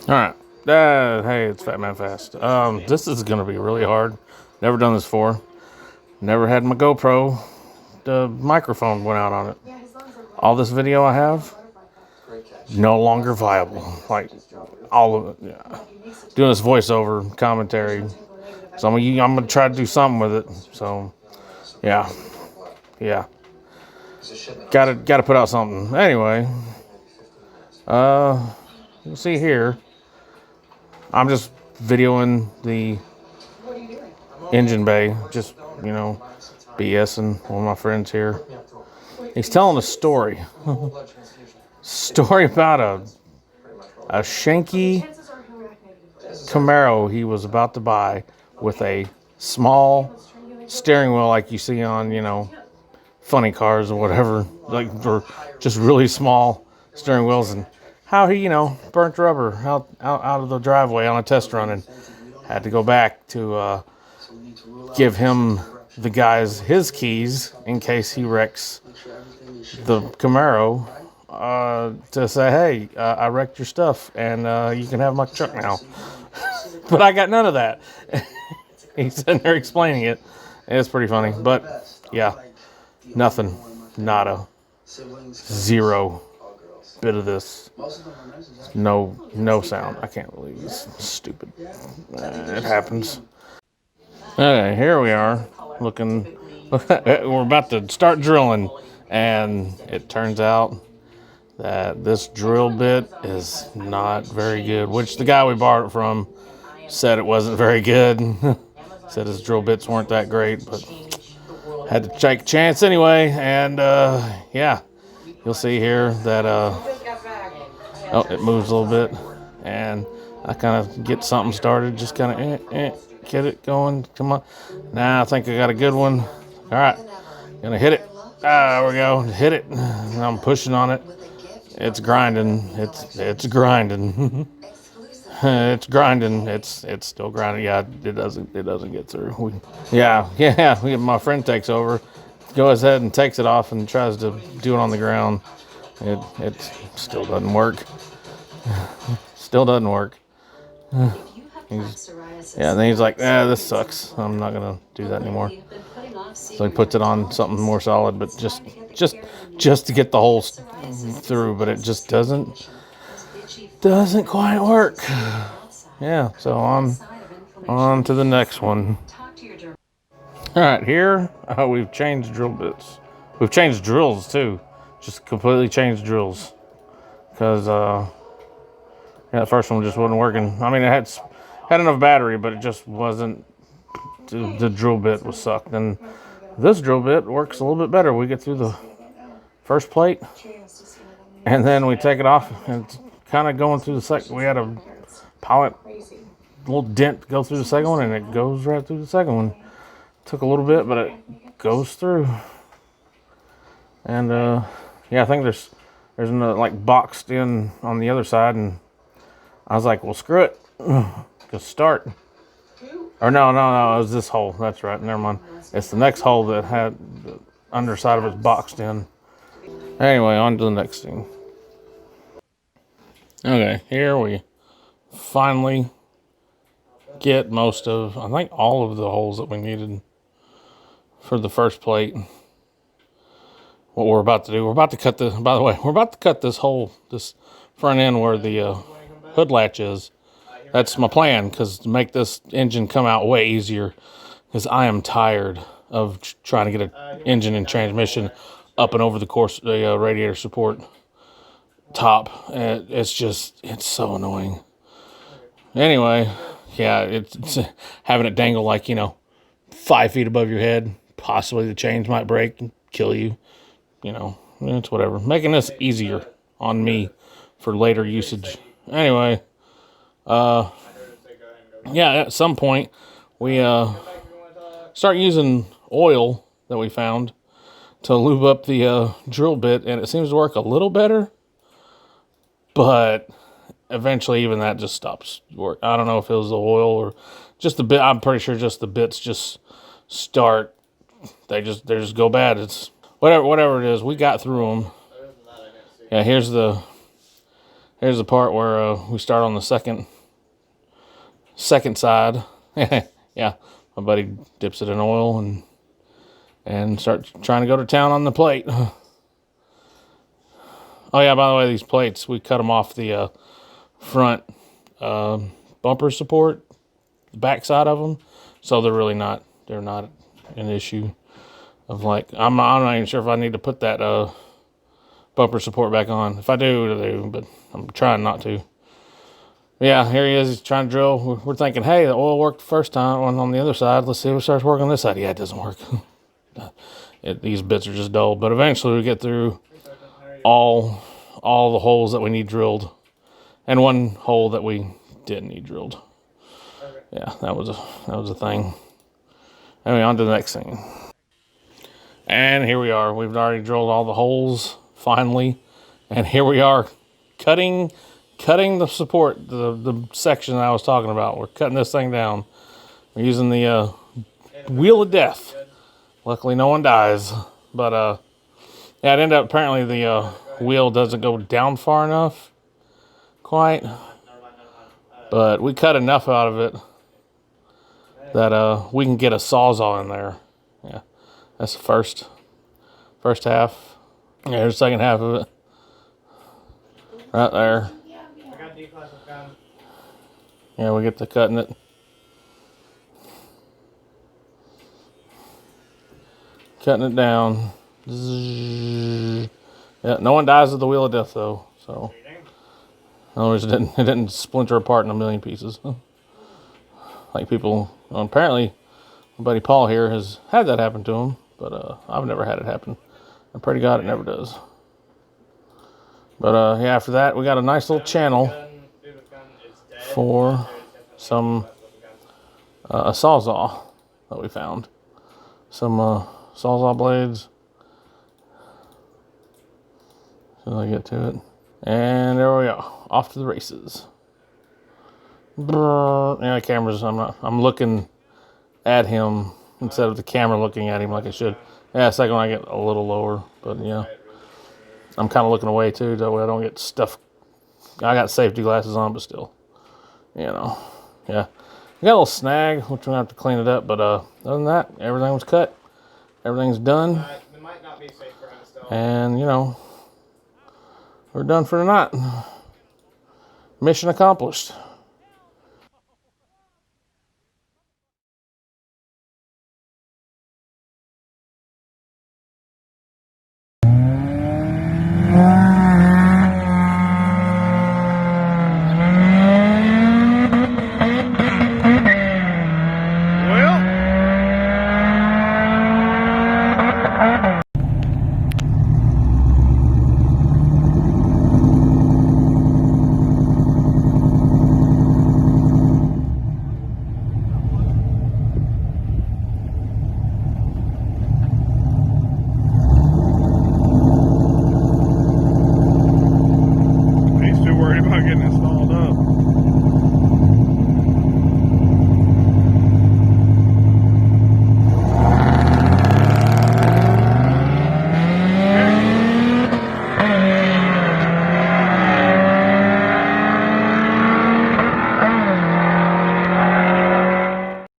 All right. Hey, it's Fat Man Fast. This is gonna be really hard. Never done this before. Never had my GoPro. The microphone went out on it. All this video I have, no longer viable. Like all of it. Yeah. Doing this voiceover commentary. So I'm gonna try to do something with it. So yeah, yeah. Gotta put out something. Anyway, you see here. I'm just videoing the engine bay, just, BSing one of my friends here. He's telling a story. Story about a shanky Camaro he was about to buy with a small steering wheel like you see on, funny cars or whatever. Like, or just really small steering wheels, and how he, burnt rubber out of the driveway on a test run and had to go back to give him the guys his keys in case he wrecks the Camaro, to say, hey, I wrecked your stuff and you can have my truck now. But I got none of that. He's sitting there explaining it. It's pretty funny. But yeah, nothing. Nada. Zero bit of this. No sound. I can't believe it's stupid. It happens. Okay, here we are, looking. We're about to start drilling, and it turns out that this drill bit is not very good. Which the guy we borrowed it from said it wasn't very good. Said his drill bits weren't that great, but had to take a chance anyway. And yeah, you'll see here that oh, it moves a little bit, and I kind of get something started, just kind of get it going. Come on. Now I think I got a good one. All right. Gonna hit it. There we go. Hit it. I'm pushing on it. It's grinding. It's grinding. It's grinding. It's still grinding. Yeah, it doesn't get through. My friend takes over, goes ahead and takes it off and tries to do it on the ground. It still doesn't work. Still doesn't work. Then he's like, this sucks. I'm not gonna do that anymore. So he puts it on something more solid, but just to get the hole through, but it just doesn't quite work. Yeah, so on to the next one. All right, here we've changed drill bits. We've changed drills too. Just completely changed drills because the first one just wasn't working. I mean, it had enough battery, but it just wasn't. The drill bit was sucked, and this drill bit works a little bit better. We get through the first plate, and then we take it off, and it's kind of going through the second. We had a pilot little dent go through the second one, and it goes right through the second one. Took a little bit, but it goes through. And I think there's another like boxed in on the other side, and I was like, well, screw it, just start. Or no, it was this hole. That's right. Never mind. It's the next hole that had the underside of it boxed in. Anyway, on to the next thing. Okay, here we finally get most of, I think all of the holes that we needed for the first plate. What we're about to do, we're about to cut this hole, this front end where the hood latch is. That's my plan, because to make this engine come out way easier, because I am tired of trying to get an engine and transmission up and over the radiator support top. It's so annoying. Anyway, yeah, it's having it dangle like, 5 feet above your head. Possibly the chains might break and kill you. It's whatever. Making this easier on me for later usage. Anyway, at some point we start using oil that we found to lube up the drill bit, and it seems to work a little better, but eventually even that just stops work. I don't know if it was the oil or just the bit. I'm pretty sure just the bits just start. They just go bad. It's whatever it is. We got through them. Yeah, here's the Here's the part where we start on the second side. Yeah, my buddy dips it in oil and start trying to go to town on the plate. Oh yeah, by the way, these plates, we cut them off the front bumper support, the back side of them, so they're not an issue of like, I'm not even sure if I need to put that bumper support back on. If I do, but I'm trying not to. Yeah, here he is. He's trying to drill. We're thinking, hey, the oil worked the first time on the other side. Let's see if it starts working on this side. Yeah, it doesn't work. These bits are just dull. But eventually we get through all the holes that we need drilled, and one hole that we didn't need drilled. Yeah, that was a thing. Anyway, on to the next thing. And here we are. We've already drilled all the holes finally, and here we are, cutting the support, the section that I was talking about. We're cutting this thing down. We're using the wheel of death. Luckily, no one dies. But yeah, it ended up apparently the wheel doesn't go down far enough, quite. But we cut enough out of it that we can get a sawzall in there. Yeah, that's the first half. Yeah, here's the second half of it. Right there. Yeah, we get to cutting it. Cutting it down. Yeah, no one dies with the wheel of death though. So, in other words, it didn't splinter apart in a million pieces. Like people, apparently, my buddy Paul here has had that happen to him, but I've never had it happen. I pray to God it never does. But yeah, after that, we got a nice little channel for some a sawzall that we found. Some sawzall blades. So I get to it. And there we go. Off to the races. Yeah, the camera's, I'm looking at him instead of the camera looking at him like it should. Yeah, second one I get a little lower, but yeah. I'm kind of looking away too, that way I don't get stuff. I got safety glasses on, but still, you know, yeah. We got a little snag, which we're gonna have to clean it up, but other than that, everything was cut. Everything's done. And, you know, we're done for the night. Mission accomplished.